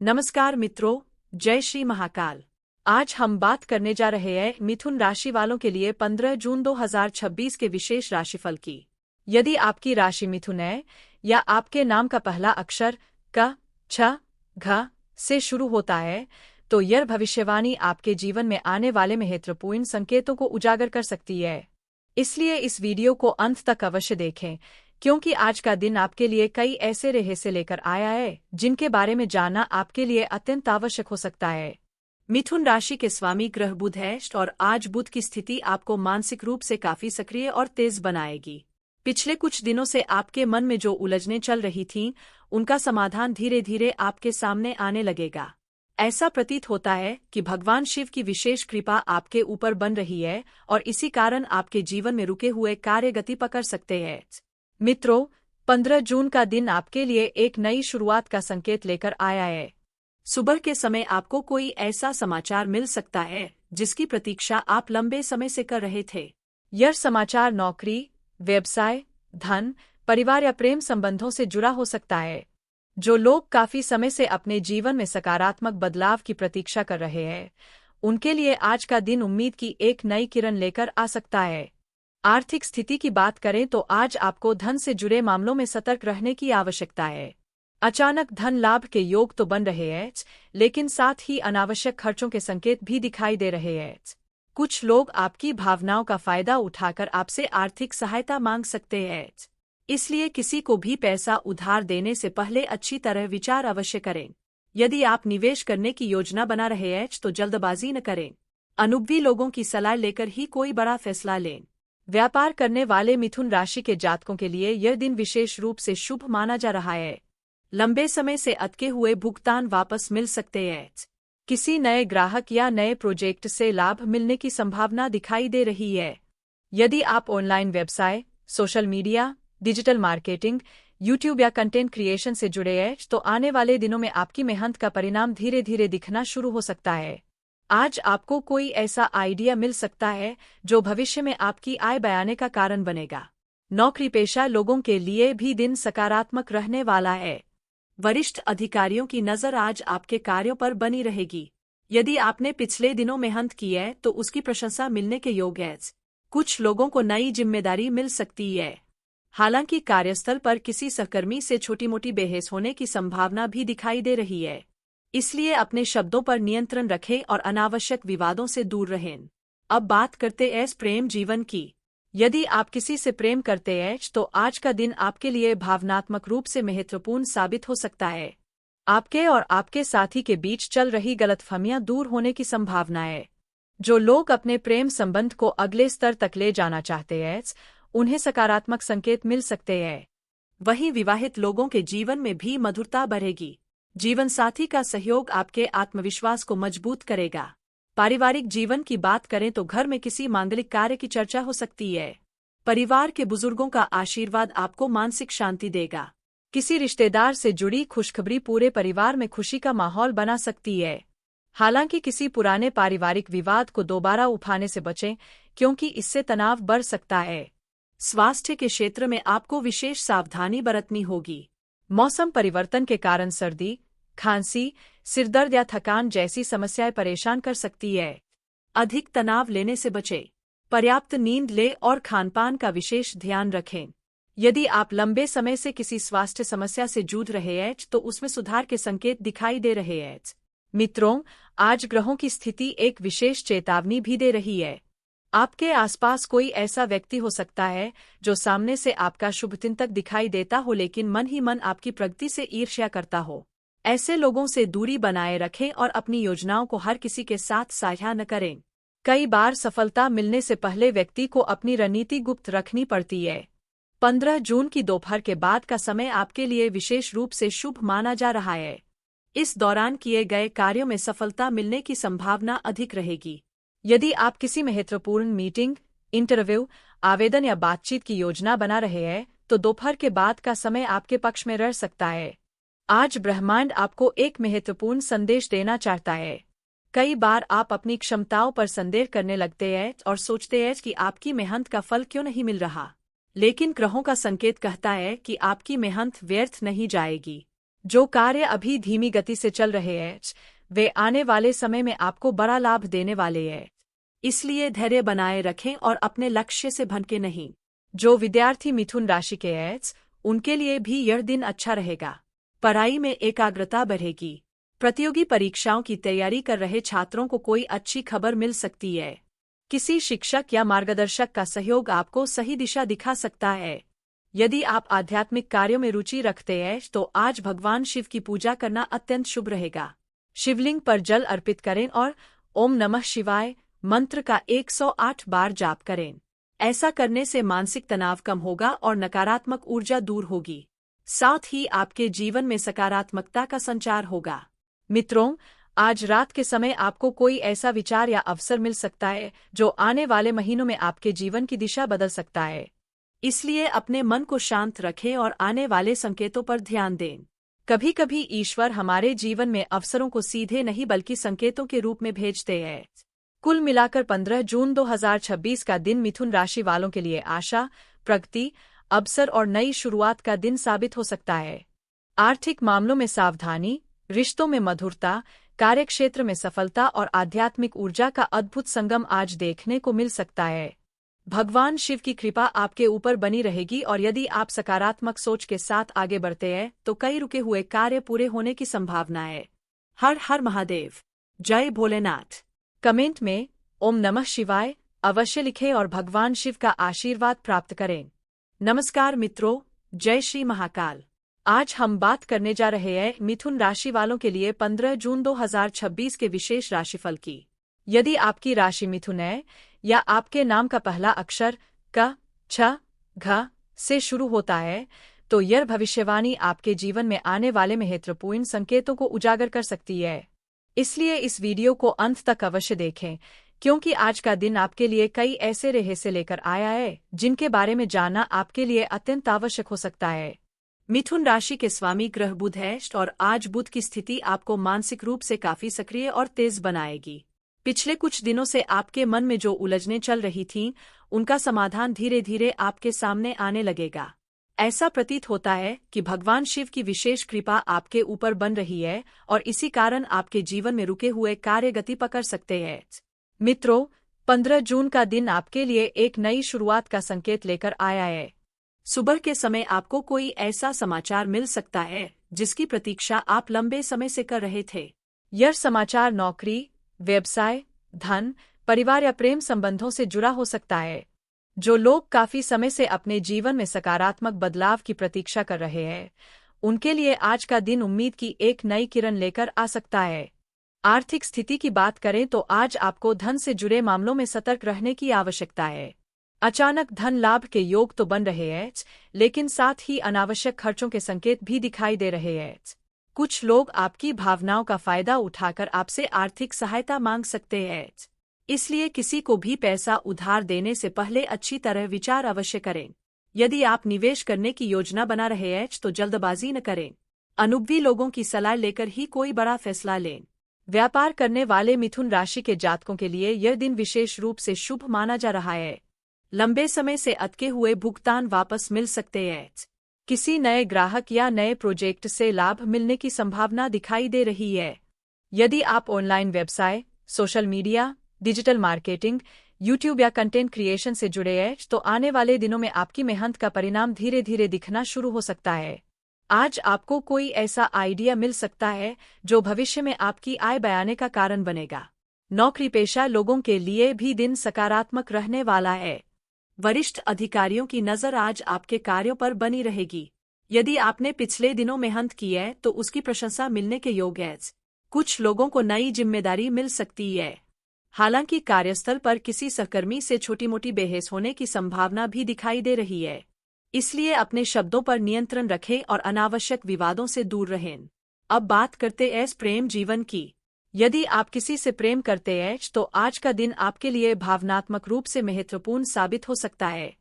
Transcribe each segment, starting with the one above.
नमस्कार मित्रों, जय श्री महाकाल। आज हम बात करने जा रहे हैं मिथुन राशि वालों के लिए 15 जून 2026 के विशेष राशिफल की। यदि आपकी राशि मिथुन है या आपके नाम का पहला अक्षर क, छ, घ से शुरू होता है, तो यह भविष्यवाणी आपके जीवन में आने वाले महत्वपूर्ण संकेतों को उजागर कर सकती है। इसलिए इस वीडियो को अंत तक अवश्य देखें, क्योंकि आज का दिन आपके लिए कई ऐसे रहस्य लेकर आया है जिनके बारे में जानना आपके लिए अत्यंत आवश्यक हो सकता है। मिथुन राशि के स्वामी ग्रह बुध है और आज बुध की स्थिति आपको मानसिक रूप से काफी सक्रिय और तेज बनाएगी। पिछले कुछ दिनों से आपके मन में जो उलझनें चल रही थीं, उनका समाधान धीरे धीरे आपके सामने आने लगेगा। ऐसा प्रतीत होता है कि भगवान शिव की विशेष कृपा आपके ऊपर बन रही है और इसी कारण आपके जीवन में रुके हुए कार्य गति पकड़ सकते हैं। मित्रों, 15 जून का दिन आपके लिए एक नई शुरुआत का संकेत लेकर आया है। सुबह के समय आपको कोई ऐसा समाचार मिल सकता है जिसकी प्रतीक्षा आप लंबे समय से कर रहे थे। यह समाचार नौकरी, व्यवसाय, धन, परिवार या प्रेम संबंधों से जुड़ा हो सकता है। जो लोग काफी समय से अपने जीवन में सकारात्मक बदलाव की प्रतीक्षा कर रहे हैं, उनके लिए आज का दिन उम्मीद की एक नई किरण लेकर आ सकता है। आर्थिक स्थिति की बात करें तो आज आपको धन से जुड़े मामलों में सतर्क रहने की आवश्यकता है। अचानक धन लाभ के योग तो बन रहे हैं, लेकिन साथ ही अनावश्यक खर्चों के संकेत भी दिखाई दे रहे हैं। कुछ लोग आपकी भावनाओं का फायदा उठाकर आपसे आर्थिक सहायता मांग सकते हैं। इसलिए किसी को भी पैसा उधार देने से पहले अच्छी तरह विचार अवश्य करें। यदि आप निवेश करने की योजना बना रहे हैं तो जल्दबाजी न करें। अनुभवी लोगों की सलाह लेकर ही कोई बड़ा फैसला लें। व्यापार करने वाले मिथुन राशि के जातकों के लिए यह दिन विशेष रूप से शुभ माना जा रहा है। लंबे समय से अटके हुए भुगतान वापस मिल सकते हैं। किसी नए ग्राहक या नए प्रोजेक्ट से लाभ मिलने की संभावना दिखाई दे रही है। यदि आप ऑनलाइन व्यवसाय, social media, digital marketing, YouTube या कंटेंट क्रिएशन से जुड़े हैं, तो आने वाले दिनों में आपकी मेहनत का परिणाम धीरे धीरे दिखना शुरू हो सकता है। आज आपको कोई ऐसा आइडिया मिल सकता है जो भविष्य में आपकी आय बढ़ाने का कारण बनेगा। नौकरी पेशा लोगों के लिए भी दिन सकारात्मक रहने वाला है। वरिष्ठ अधिकारियों की नज़र आज आपके कार्यों पर बनी रहेगी। यदि आपने पिछले दिनों मेहनत की है तो उसकी प्रशंसा मिलने के योग्य है। कुछ लोगों को नई जिम्मेदारी मिल सकती है। हालांकि कार्यस्थल पर किसी सहकर्मी से छोटी मोटी बहस होने की संभावना भी दिखाई दे रही है। इसलिए अपने शब्दों पर नियंत्रण रखें और अनावश्यक विवादों से दूर रहें। अब बात करते हैं प्रेम जीवन की। यदि आप किसी से प्रेम करते हैं तो आज का दिन आपके लिए भावनात्मक रूप से महत्वपूर्ण साबित हो सकता है। आपके और आपके साथी के बीच चल रही गलतफहमियां दूर होने की संभावना है। जो लोग अपने प्रेम संबंध को अगले स्तर तक ले जाना चाहते हैं, उन्हें सकारात्मक संकेत मिल सकते हैं। वहीं विवाहित लोगों के जीवन में भी मधुरता बढ़ेगी। जीवन साथी का सहयोग आपके आत्मविश्वास को मजबूत करेगा। पारिवारिक जीवन की बात करें तो घर में किसी मांगलिक कार्य की चर्चा हो सकती है। परिवार के बुजुर्गों का आशीर्वाद आपको मानसिक शांति देगा। किसी रिश्तेदार से जुड़ी खुशखबरी पूरे परिवार में खुशी का माहौल बना सकती है। हालांकि किसी पुराने पारिवारिक विवाद को दोबारा उठाने से बचें, क्योंकि इससे तनाव बढ़ सकता है। स्वास्थ्य के क्षेत्र में आपको विशेष सावधानी बरतनी होगी। मौसम परिवर्तन के कारण सर्दी, खांसी, सिरदर्द या थकान जैसी समस्याएं परेशान कर सकती है। अधिक तनाव लेने से बचें। पर्याप्त नींद लें और खानपान का विशेष ध्यान रखें। यदि आप लंबे समय से किसी स्वास्थ्य समस्या से जूझ रहे हैं तो उसमें सुधार के संकेत दिखाई दे रहे हैं। मित्रों, आज ग्रहों की स्थिति एक विशेष चेतावनी भी दे रही है। आपके आसपास कोई ऐसा व्यक्ति हो सकता है जो सामने से आपका शुभचिंतक दिखाई देता हो, लेकिन मन ही मन आपकी प्रगति से ईर्ष्या करता हो। ऐसे लोगों से दूरी बनाए रखें और अपनी योजनाओं को हर किसी के साथ साझा न करें। कई बार सफलता मिलने से पहले व्यक्ति को अपनी रणनीति गुप्त रखनी पड़ती है। 15 जून की दोपहर के बाद का समय आपके लिए विशेष रूप से शुभ माना जा रहा है। इस दौरान किए गए कार्यों में सफलता मिलने की संभावना अधिक रहेगी। यदि आप किसी महत्वपूर्ण मीटिंग, इंटरव्यू, आवेदन या बातचीत की योजना बना रहे हैं तो दोपहर के बाद का समय आपके पक्ष में रह सकता है। आज ब्रह्मांड आपको एक महत्वपूर्ण संदेश देना चाहता है। कई बार आप अपनी क्षमताओं पर संदेह करने लगते हैं और सोचते हैं कि आपकी मेहनत का फल क्यों नहीं मिल रहा। लेकिन ग्रहों का संकेत कहता है कि आपकी मेहनत व्यर्थ नहीं जाएगी। जो कार्य अभी धीमी गति से चल रहे हैं वे आने वाले समय में आपको बड़ा लाभ देने वाले हैं। इसलिए धैर्य बनाए रखें और अपने लक्ष्य से भटके नहीं। जो विद्यार्थी मिथुन राशि के हैं उनके लिए भी यह दिन अच्छा रहेगा। पढ़ाई में एकाग्रता बढ़ेगी। प्रतियोगी परीक्षाओं की तैयारी कर रहे छात्रों को कोई अच्छी खबर मिल सकती है। किसी शिक्षक या मार्गदर्शक का सहयोग आपको सही दिशा दिखा सकता है। यदि आप आध्यात्मिक कार्यों में रुचि रखते हैं तो आज भगवान शिव की पूजा करना अत्यंत शुभ रहेगा। शिवलिंग पर जल अर्पित करें और ओम नमः शिवाय मंत्र का 108 बार जाप करें। ऐसा करने से मानसिक तनाव कम होगा और नकारात्मक ऊर्जा दूर होगी। साथ ही आपके जीवन में सकारात्मकता का संचार होगा। मित्रों, आज रात के समय आपको कोई ऐसा विचार या अवसर मिल सकता है जो आने वाले महीनों में आपके जीवन की दिशा बदल सकता है। इसलिए अपने मन को शांत रखें और आने वाले संकेतों पर ध्यान दें। कभी कभी ईश्वर हमारे जीवन में अवसरों को सीधे नहीं बल्कि संकेतों के रूप में भेजते हैं। कुल मिलाकर 15 जून 2026 का दिन मिथुन राशि वालों के लिए आशा, प्रगति, अवसर और नई शुरुआत का दिन साबित हो सकता है। आर्थिक मामलों में सावधानी, रिश्तों में मधुरता, कार्यक्षेत्र में सफलता और आध्यात्मिक ऊर्जा का अद्भुत संगम आज देखने को मिल सकता है। भगवान शिव की कृपा आपके ऊपर बनी रहेगी और यदि आप सकारात्मक सोच के साथ आगे बढ़ते हैं तो कई रुके हुए कार्य पूरे होने की संभावना है। हर हर महादेव, जय भोलेनाथ। कमेंट में ओम नमः शिवाय अवश्य लिखें और भगवान शिव का आशीर्वाद प्राप्त करें। नमस्कार मित्रों, जय श्री महाकाल। आज हम बात करने जा रहे हैं मिथुन राशि वालों के लिए 15 जून 2026 के विशेष राशिफल की। यदि आपकी राशि मिथुन है या आपके नाम का पहला अक्षर क, छ, घ से शुरू होता है तो यह भविष्यवाणी आपके जीवन में आने वाले महत्वपूर्ण संकेतों को उजागर कर सकती है। इसलिए इस वीडियो को अंत तक अवश्य देखें, क्योंकि आज का दिन आपके लिए कई ऐसे रहस्य लेकर आया है जिनके बारे में जानना आपके लिए अत्यंत आवश्यक हो सकता है। मिथुन राशि के स्वामी ग्रह बुध है और आज बुध की स्थिति आपको मानसिक रूप से काफी सक्रिय और तेज बनाएगी। पिछले कुछ दिनों से आपके मन में जो उलझनें चल रही थीं, उनका समाधान धीरे धीरे आपके सामने आने लगेगा। ऐसा प्रतीत होता है कि भगवान शिव की विशेष कृपा आपके ऊपर बन रही है और इसी कारण आपके जीवन में रुके हुए कार्य गति पकड़ सकते हैं। मित्रों, 15 जून का दिन आपके लिए एक नई शुरुआत का संकेत लेकर आया है। सुबह के समय आपको कोई ऐसा समाचार मिल सकता है जिसकी प्रतीक्षा आप लंबे समय से कर रहे थे। यह समाचार नौकरी, व्यवसाय, धन, परिवार या प्रेम संबंधों से जुड़ा हो सकता है। जो लोग काफी समय से अपने जीवन में सकारात्मक बदलाव की प्रतीक्षा कर रहे हैं, उनके लिए आज का दिन उम्मीद की एक नई किरण लेकर आ सकता है। आर्थिक स्थिति की बात करें तो आज आपको धन से जुड़े मामलों में सतर्क रहने की आवश्यकता है। अचानक धन लाभ के योग तो बन रहे हैं, लेकिन साथ ही अनावश्यक खर्चों के संकेत भी दिखाई दे रहे हैं। कुछ लोग आपकी भावनाओं का फायदा उठाकर आपसे आर्थिक सहायता मांग सकते हैं। इसलिए किसी को भी पैसा उधार देने से पहले अच्छी तरह विचार अवश्य करें। यदि आप निवेश करने की योजना बना रहे हैं तो जल्दबाजी न करें। अनुभवी लोगों की सलाह लेकर ही कोई बड़ा फैसला लें। व्यापार करने वाले मिथुन राशि के जातकों के लिए यह दिन विशेष रूप से शुभ माना जा रहा है। लंबे समय से अटके हुए भुगतान वापस मिल सकते हैं। किसी नए ग्राहक या नए प्रोजेक्ट से लाभ मिलने की संभावना दिखाई दे रही है। यदि आप ऑनलाइन व्यवसाय, social media, digital marketing, YouTube या कंटेंट क्रिएशन से जुड़े हैं तो आने वाले दिनों में आपकी मेहनत का परिणाम धीरे धीरे दिखना शुरू हो सकता है। आज आपको कोई ऐसा आइडिया मिल सकता है जो भविष्य में आपकी आय बढ़ाने का कारण बनेगा। नौकरी पेशा लोगों के लिए भी दिन सकारात्मक रहने वाला है। वरिष्ठ अधिकारियों की नज़र आज आपके कार्यों पर बनी रहेगी। यदि आपने पिछले दिनों मेहनत की है तो उसकी प्रशंसा मिलने के योग्य है। कुछ लोगों को नई जिम्मेदारी मिल सकती है। हालांकि कार्यस्थल पर किसी सहकर्मी से छोटी मोटी बहस होने की संभावना भी दिखाई दे रही है। इसलिए अपने शब्दों पर नियंत्रण रखें और अनावश्यक विवादों से दूर रहें। अब बात करते हैं प्रेम जीवन की। यदि आप किसी से प्रेम करते हैं तो आज का दिन आपके लिए भावनात्मक रूप से महत्वपूर्ण साबित हो सकता है।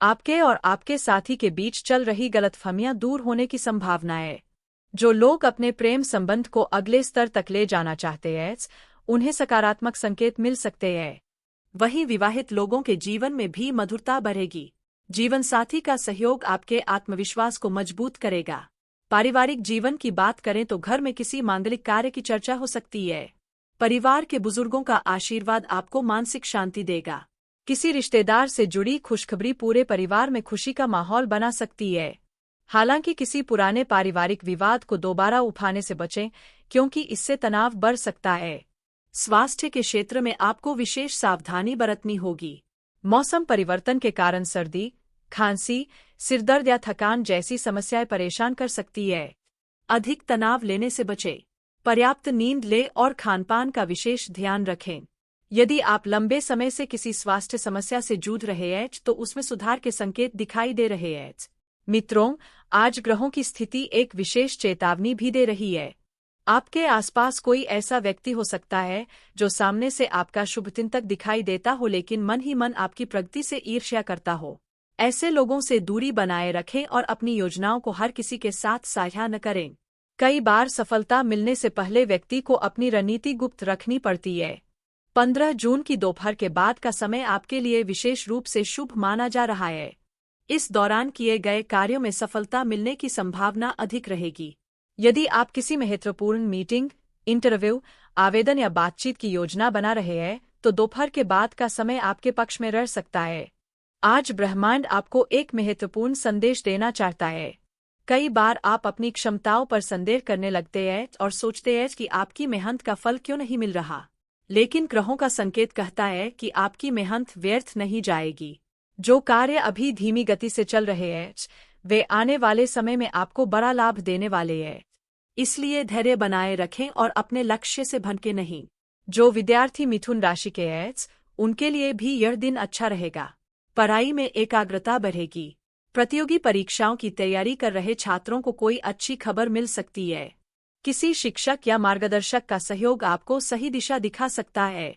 आपके और आपके साथी के बीच चल रही गलतफहमियां दूर होने की संभावना है। जो लोग अपने प्रेम संबंध को अगले स्तर तक ले जाना चाहते हैं, उन्हें सकारात्मक संकेत मिल सकते हैं। वहीं विवाहित लोगों के जीवन में भी मधुरता बढ़ेगी। जीवन साथी का सहयोग आपके आत्मविश्वास को मजबूत करेगा। पारिवारिक जीवन की बात करें तो घर में किसी मांगलिक कार्य की चर्चा हो सकती है। परिवार के बुजुर्गों का आशीर्वाद आपको मानसिक शांति देगा। किसी रिश्तेदार से जुड़ी खुशखबरी पूरे परिवार में खुशी का माहौल बना सकती है। हालांकि किसी पुराने पारिवारिक विवाद को दोबारा उठाने से बचें, क्योंकि इससे तनाव बढ़ सकता है। स्वास्थ्य के क्षेत्र में आपको विशेष सावधानी बरतनी होगी। मौसम परिवर्तन के कारण सर्दी, खांसी, सिरदर्द या थकान जैसी समस्याएं परेशान कर सकती है। अधिक तनाव लेने से बचें। पर्याप्त नींद लें और खानपान का विशेष ध्यान रखें। यदि आप लंबे समय से किसी स्वास्थ्य समस्या से जूझ रहे हैं तो उसमें सुधार के संकेत दिखाई दे रहे हैं। मित्रों, आज ग्रहों की स्थिति एक विशेष चेतावनी भी दे रही है। आपके आसपास कोई ऐसा व्यक्ति हो सकता है जो सामने से आपका शुभचिंतक दिखाई देता हो, लेकिन मन ही मन आपकी प्रगति से ईर्ष्या करता हो। ऐसे लोगों से दूरी बनाए रखें और अपनी योजनाओं को हर किसी के साथ साझा न करें। कई बार सफलता मिलने से पहले व्यक्ति को अपनी रणनीति गुप्त रखनी पड़ती है। 15 जून की दोपहर के बाद का समय आपके लिए विशेष रूप से शुभ माना जा रहा है। इस दौरान किए गए कार्यों में सफलता मिलने की संभावना अधिक रहेगी। यदि आप किसी महत्वपूर्ण मीटिंग, इंटरव्यू, आवेदन या बातचीत की योजना बना रहे हैं तो दोपहर के बाद का समय आपके पक्ष में रह सकता है। आज ब्रह्मांड आपको एक महत्वपूर्ण संदेश देना चाहता है। कई बार आप अपनी क्षमताओं पर संदेह करने लगते हैं और सोचते हैं कि आपकी मेहनत का फल क्यों नहीं मिल रहा। लेकिन ग्रहों का संकेत कहता है कि आपकी मेहनत व्यर्थ नहीं जाएगी। जो कार्य अभी धीमी गति से चल रहे हैं वे आने वाले समय में आपको बड़ा लाभ देने वाले हैं। इसलिए धैर्य बनाए रखें और अपने लक्ष्य से भटके नहीं। जो विद्यार्थी मिथुन राशि के हैं उनके लिए भी यह दिन अच्छा रहेगा। पढ़ाई में एकाग्रता बढ़ेगी। प्रतियोगी परीक्षाओं की तैयारी कर रहे छात्रों को कोई अच्छी खबर मिल सकती है। किसी शिक्षक या मार्गदर्शक का सहयोग आपको सही दिशा दिखा सकता है।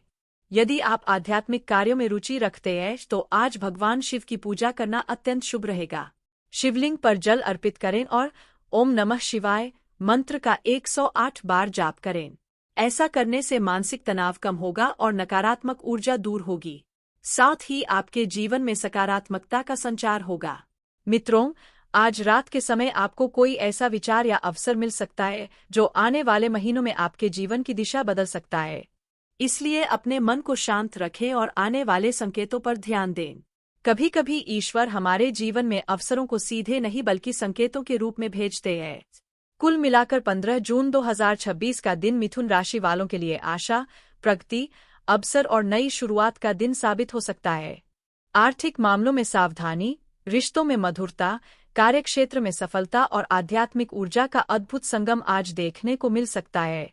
यदि आप आध्यात्मिक कार्यों में रुचि रखते हैं तो आज भगवान शिव की पूजा करना अत्यंत शुभ रहेगा। शिवलिंग पर जल अर्पित करें और ओम नमः शिवाय मंत्र का 108 बार जाप करें। ऐसा करने से मानसिक तनाव कम होगा और नकारात्मक ऊर्जा दूर होगी। साथ ही आपके जीवन में सकारात्मकता का संचार होगा। मित्रों, आज रात के समय आपको कोई ऐसा विचार या अवसर मिल सकता है जो आने वाले महीनों में आपके जीवन की दिशा बदल सकता है। इसलिए अपने मन को शांत रखें और आने वाले संकेतों पर ध्यान दें। कभी कभी ईश्वर हमारे जीवन में अवसरों को सीधे नहीं बल्कि संकेतों के रूप में भेजते हैं। कुल मिलाकर 15 जून 2026 का दिन मिथुन राशि वालों के लिए आशा, प्रगति, अवसर और नई शुरुआत का दिन साबित हो सकता है। आर्थिक मामलों में सावधानी, रिश्तों में मधुरता, कार्यक्षेत्र में सफलता और आध्यात्मिक ऊर्जा का अद्भुत संगम आज देखने को मिल सकता है।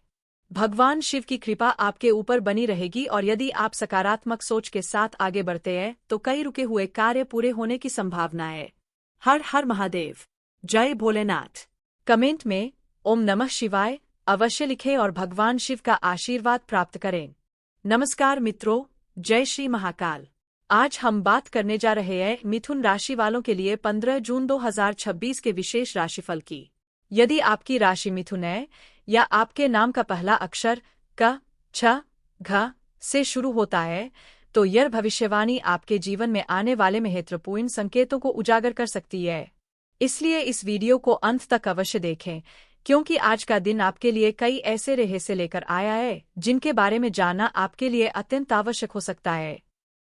भगवान शिव की कृपा आपके ऊपर बनी रहेगी और यदि आप सकारात्मक सोच के साथ आगे बढ़ते हैं तो कई रुके हुए कार्य पूरे होने की संभावना है। हर हर महादेव, जय भोलेनाथ। कमेंट में ओम नमः शिवाय अवश्य लिखें और भगवान शिव का आशीर्वाद प्राप्त करें। नमस्कार मित्रों, जय श्री महाकाल। आज हम बात करने जा रहे हैं मिथुन राशि वालों के लिए 15 जून 2026 के विशेष राशिफल की। यदि आपकी राशि मिथुन है या आपके नाम का पहला अक्षर क, छ, घ से शुरू होता है तो यह भविष्यवाणी आपके जीवन में आने वाले महत्वपूर्ण संकेतों को उजागर कर सकती है। इसलिए इस वीडियो को अंत तक अवश्य देखें, क्योंकि आज का दिन आपके लिए कई ऐसे रहस्य लेकर आया है जिनके बारे में जानना आपके लिए अत्यंत आवश्यक हो सकता है।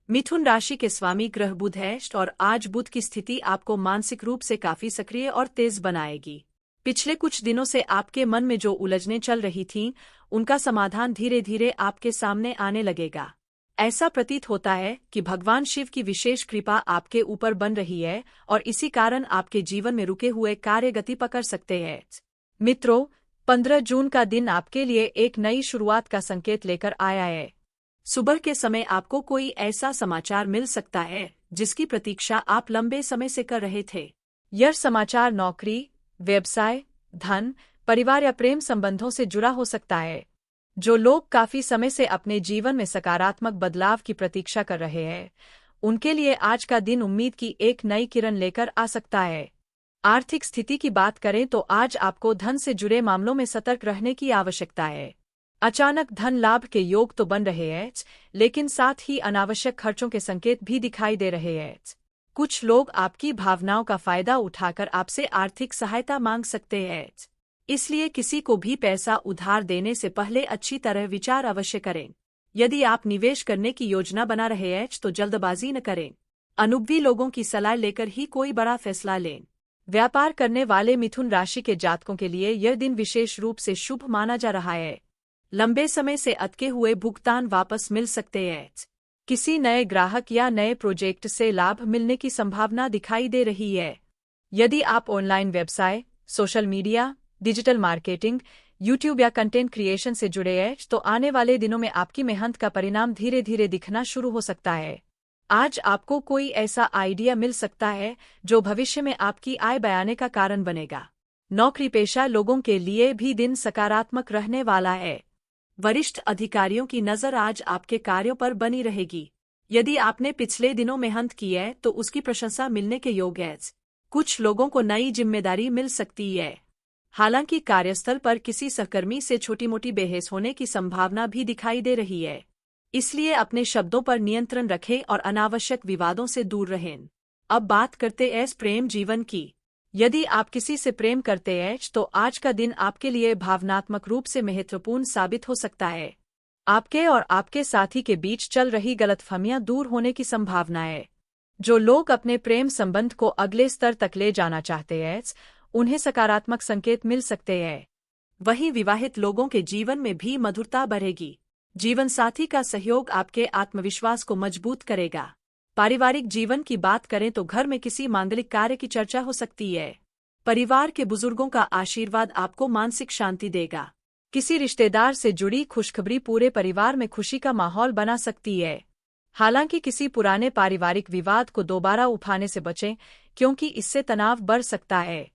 मिथुन राशि के स्वामी ग्रह बुध है और आज बुध की स्थिति आपको मानसिक रूप से काफी सक्रिय और तेज बनाएगी। पिछले कुछ दिनों से आपके मन में जो उलझनें चल रही थीं, उनका समाधान धीरे धीरे आपके सामने आने लगेगा। ऐसा प्रतीत होता है कि भगवान शिव की विशेष कृपा आपके ऊपर बन रही है और इसी कारण आपके जीवन में रुके हुए कार्य गति पकड़ सकते हैं। मित्रों, 15 जून का दिन आपके लिए एक नई शुरुआत का संकेत लेकर आया है। सुबह के समय आपको कोई ऐसा समाचार मिल सकता है जिसकी प्रतीक्षा आप लंबे समय से कर रहे थे। यह समाचार नौकरी, व्यवसाय, धन, परिवार या प्रेम संबंधों से जुड़ा हो सकता है। जो लोग काफी समय से अपने जीवन में सकारात्मक बदलाव की प्रतीक्षा कर रहे हैं, उनके लिए आज का दिन उम्मीद की एक नई किरण लेकर आ सकता है। आर्थिक स्थिति की बात करें तो आज आपको धन से जुड़े मामलों में सतर्क रहने की आवश्यकता है। अचानक धन लाभ के योग तो बन रहे हैं, लेकिन साथ ही अनावश्यक खर्चों के संकेत भी दिखाई दे रहे हैं। कुछ लोग आपकी भावनाओं का फायदा उठाकर आपसे आर्थिक सहायता मांग सकते हैं। इसलिए किसी को भी पैसा उधार देने से पहले अच्छी तरह विचार अवश्य करें। यदि आप निवेश करने की योजना बना रहे हैं तो जल्दबाजी न करें। अनुभवी लोगों की सलाह लेकर ही कोई बड़ा फैसला लें। व्यापार करने वाले मिथुन राशि के जातकों के लिए यह दिन विशेष रूप से शुभ माना जा रहा है। लंबे समय से अटके हुए भुगतान वापस मिल सकते हैं। किसी नए ग्राहक या नए प्रोजेक्ट से लाभ मिलने की संभावना दिखाई दे रही है। यदि आप ऑनलाइन व्यवसाय, social media, digital marketing, YouTube या कंटेंट क्रिएशन से जुड़े हैं तो आने वाले दिनों में आपकी मेहनत का परिणाम धीरे धीरे दिखना शुरू हो सकता है। आज आपको कोई ऐसा आइडिया मिल सकता है जो भविष्य में आपकी आय बढ़ाने का कारण बनेगा। नौकरी पेशा लोगों के लिए भी दिन सकारात्मक रहने वाला है। वरिष्ठ अधिकारियों की नज़र आज आपके कार्यों पर बनी रहेगी। यदि आपने पिछले दिनों मेहनत की है तो उसकी प्रशंसा मिलने के योग्य है। कुछ लोगों को नई जिम्मेदारी मिल सकती है। हालांकि कार्यस्थल पर किसी सहकर्मी से छोटी मोटी बहस होने की संभावना भी दिखाई दे रही है। इसलिए अपने शब्दों पर नियंत्रण रखें और अनावश्यक विवादों से दूर रहें। अब बात करते हैं प्रेम जीवन की। यदि आप किसी से प्रेम करते हैं तो आज का दिन आपके लिए भावनात्मक रूप से महत्वपूर्ण साबित हो सकता है। आपके और आपके साथी के बीच चल रही गलतफहमियां दूर होने की संभावना है। जो लोग अपने प्रेम संबंध को अगले स्तर तक ले जाना चाहते हैं उन्हें सकारात्मक संकेत मिल सकते हैं। वहीं विवाहित लोगों के जीवन में भी मधुरता बढ़ेगी। जीवन साथी का सहयोग आपके आत्मविश्वास को मजबूत करेगा। पारिवारिक जीवन की बात करें तो घर में किसी मांगलिक कार्य की चर्चा हो सकती है। परिवार के बुजुर्गों का आशीर्वाद आपको मानसिक शांति देगा। किसी रिश्तेदार से जुड़ी खुशखबरी पूरे परिवार में खुशी का माहौल बना सकती है। हालांकि किसी पुराने पारिवारिक विवाद को दोबारा उठाने से बचें क्योंकि इससे तनाव बढ़ सकता है।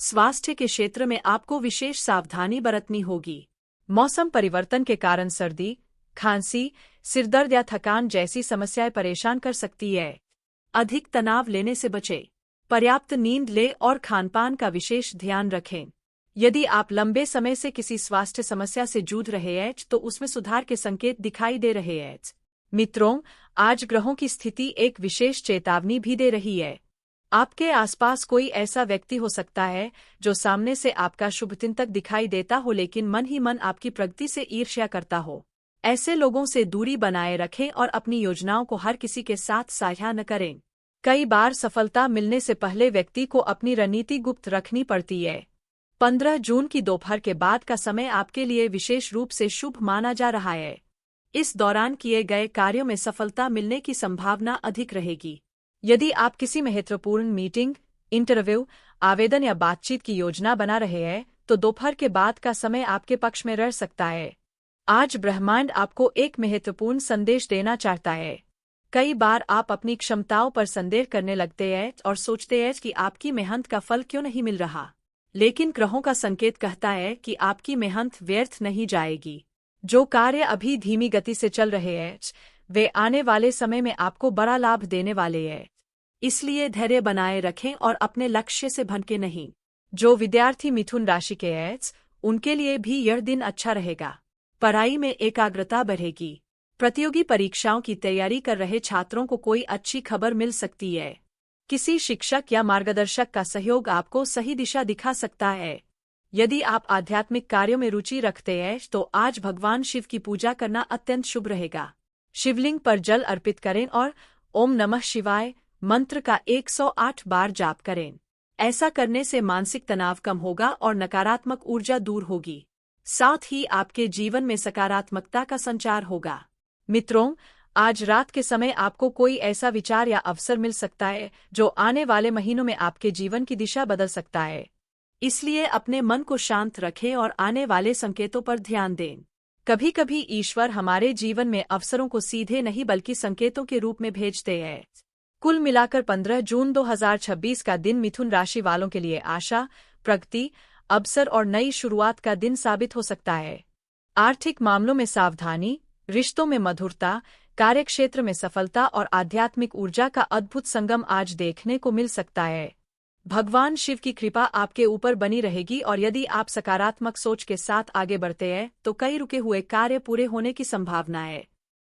स्वास्थ्य के क्षेत्र में आपको विशेष सावधानी बरतनी होगी। मौसम परिवर्तन के कारण सर्दी, खांसी, सिरदर्द या थकान जैसी समस्याएं परेशान कर सकती है। अधिक तनाव लेने से बचें। पर्याप्त नींद लें और खानपान का विशेष ध्यान रखें। यदि आप लंबे समय से किसी स्वास्थ्य समस्या से जूझ रहे हैं तो उसमें सुधार के संकेत दिखाई दे रहे हैं। मित्रों, आज ग्रहों की स्थिति एक विशेष चेतावनी भी दे रही है। आपके आसपास कोई ऐसा व्यक्ति हो सकता है जो सामने से आपका शुभचिंतक दिखाई देता हो लेकिन मन ही मन आपकी प्रगति से ईर्ष्या करता हो। ऐसे लोगों से दूरी बनाए रखें और अपनी योजनाओं को हर किसी के साथ साझा न करें। कई बार सफलता मिलने से पहले व्यक्ति को अपनी रणनीति गुप्त रखनी पड़ती है। 15 जून की दोपहर के बाद का समय आपके लिए विशेष रूप से शुभ माना जा रहा है। इस दौरान किए गए कार्यों में सफलता मिलने की संभावना अधिक रहेगी। यदि आप किसी महत्वपूर्ण मीटिंग, इंटरव्यू, आवेदन या बातचीत की योजना बना रहे हैं तो दोपहर के बाद का समय आपके पक्ष में रह सकता है। आज ब्रह्मांड आपको एक महत्वपूर्ण संदेश देना चाहता है। कई बार आप अपनी क्षमताओं पर संदेह करने लगते हैं और सोचते हैं कि आपकी मेहनत का फल क्यों नहीं मिल रहा। लेकिन ग्रहों का संकेत कहता है कि आपकी मेहनत व्यर्थ नहीं जाएगी। जो कार्य अभी धीमी गति से चल रहे हैं वे आने वाले समय में आपको बड़ा लाभ देने वाले हैं। इसलिए धैर्य बनाए रखें और अपने लक्ष्य से भटके नहीं। जो विद्यार्थी मिथुन राशि के हैं उनके लिए भी यह दिन अच्छा रहेगा। पढ़ाई में एकाग्रता बढ़ेगी। प्रतियोगी परीक्षाओं की तैयारी कर रहे छात्रों को कोई अच्छी खबर मिल सकती है। किसी शिक्षक या मार्गदर्शक का सहयोग आपको सही दिशा दिखा सकता है। यदि आप आध्यात्मिक कार्यों में रुचि रखते हैं तो आज भगवान शिव की पूजा करना अत्यंत शुभ रहेगा। शिवलिंग पर जल अर्पित करें और ओम नमः शिवाय मंत्र का 108 बार जाप करें। ऐसा करने से मानसिक तनाव कम होगा और नकारात्मक ऊर्जा दूर होगी। साथ ही आपके जीवन में सकारात्मकता का संचार होगा। मित्रों, आज रात के समय आपको कोई ऐसा विचार या अवसर मिल सकता है जो आने वाले महीनों में आपके जीवन की दिशा बदल सकता है। इसलिए अपने मन को शांत रखें और आने वाले संकेतों पर ध्यान दें। कभी कभी ईश्वर हमारे जीवन में अवसरों को सीधे नहीं बल्कि संकेतों के रूप में भेजते हैं। कुल मिलाकर 15 जून 2026 का दिन मिथुन राशि वालों के लिए आशा, प्रगति, अवसर और नई शुरुआत का दिन साबित हो सकता है। आर्थिक मामलों में सावधानी, रिश्तों में मधुरता, कार्यक्षेत्र में सफलता और आध्यात्मिक ऊर्जा का अद्भुत संगम आज देखने को मिल सकता है। भगवान शिव की कृपा आपके ऊपर बनी रहेगी और यदि आप सकारात्मक सोच के साथ आगे बढ़ते हैं तो कई रुके हुए कार्य पूरे होने की संभावना है।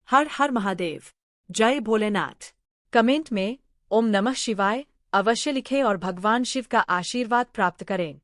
हर हर महादेव, जय भोलेनाथ। कमेंट में ओम नमः शिवाय अवश्य लिखें और भगवान शिव का आशीर्वाद प्राप्त करें।